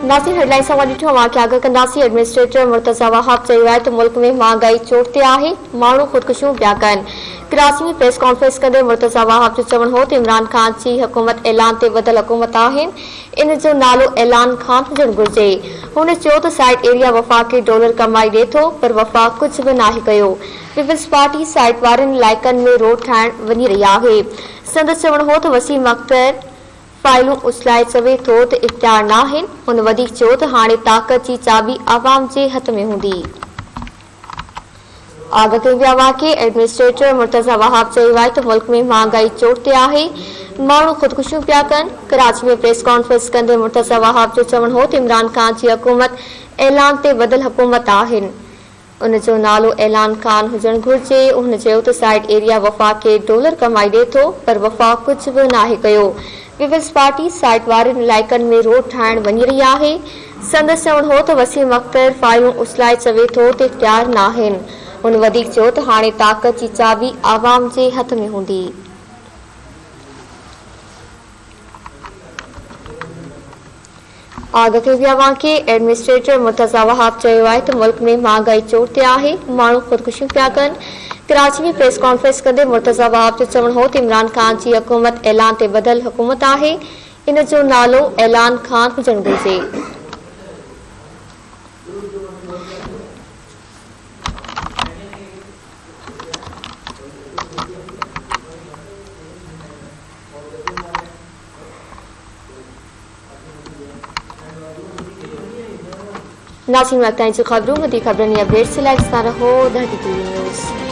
Nasir headline सां ॾिठो वाक़िया आगाह कंदासीं। एडमिनिस्ट्रेटर मुर्तज़ा वहाब चयो आहे त मुल्क में महांगाई चोट ते आहे, माण्हू ख़ुदकुशियूं पिया कनि। कराची में प्रेस कॉन्फ्रेंस कंदे मुर्तज़ा वहाब जो चवणु हो त इमरान ख़ान जी हुकूमत ऐलान ते ॿधल हुकूमत आहिनि, इन जो नालो ऐलान खान हुजणु घुरिजे। हुन चयो त साइड एरिया वफ़ाक़ खे डॉलर कमाई ॾिए थो, पर वफ़ाक़ कुझु बि नाहे कयो। पीपल्स पार्टी साइड वारनि इलाइक़नि में रोड ठाहिण वञी रही आहे। संदसि चवणु हो त वसीम अख्तर फाइलूं उछलाए चवे थो त इख़्तियार न आहिनि। हुन वधीक चयो त हाणे ताक़त जी चाबी आवाम जे हथ में हूंदी। आगाह कई विया वाक़िए एडमिनिस्ट्रेटर मुर्तज़ा वहाब चयो आहे त मुल्क में महांगाई चोट ते आहे, माण्हू ख़ुदकुशियूं पिया कनि। कराची में प्रेस कॉन्फ्रेंस कंदे मुर्तज़ा वहाब जो चवणु हो त इमरान ख़ान जी हुकूमत ऐलान ते ॿधल हुकूमत आहिनि, उन जो नालो ऐलान खान हुजणु घुरिजे। हुन चयो त साइड एरिया वफ़ाक़ खे डॉलर कमाई ॾिए थो, पर वफ़ाक़ कुझु बि नाहे कयो। पीपल्स पार्टी साइड वारनि इलाइक़नि में रोड ठाहिण वञी रही आहे। संदसि चवणु हो त वसीम अख्तर फाइलूं उछलाए चवे थो त इख़्तियार न आहिनि। हुन वधीक चयो त हाणे ताक़त जी चाबी आवाम जे हथ में हूंदी। आगाह कई विया वाक़िए एडमिनिस्ट्रेटर मुर्तज़ा वहाब चयो आहे त मुल्क में महांगाई चोट ते आहे, माण्हू ख़ुदकुशियूं पिया कनि। कराची में प्रेस कॉन्फ्रेंस कंदे मुर्तज़ा वहाब जो चवणु हो त इमरान ख़ान जी हुकूमत ऐलान ते ॿधल हुकूमत आहे, इन जो नालो ऐलान खान हुजणु घुरिजे। नाज़रीन, वक़्त जी ख़बरूं, वधीक ख़बरनि जी अपडेट्स लाइ ॾिसंदा रहो द न्यूज़।